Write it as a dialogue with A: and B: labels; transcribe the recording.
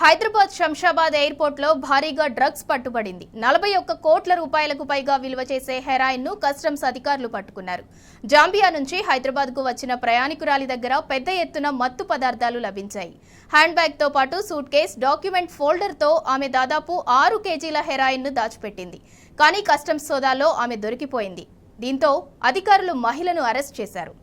A: Hyderabad Shamshabad airport లో భారీగా drugs పట్టుబడింది. 41 కోట్ల రూపాయలకు పైగా విలువ చేసే హెరాయిన్ ను కస్టమ్స్ అధికారులు పట్టుకున్నారు. జాంబియా నుంచి హైదరాబాద్ కు వచ్చిన ప్రయాణికురాలి దగ్గర పెద్ద ఎత్తున మత్తు పదార్థాలు లభించాయి. హ్యాండ్ బ్యాగ్ తో పాటు సూట్ కేస్, డాక్యుమెంట్ ఫోల్డర్ తో ఆమె దాదాపు 6 కేజీల హెరాయిన్ ను దాచిపెట్టింది. కానీ కస్టమ్స్ సోదాలో ఆమె దొరికిపోయింది. దీంతో అధికారులు మహిళను అరెస్ట్ చేశారు.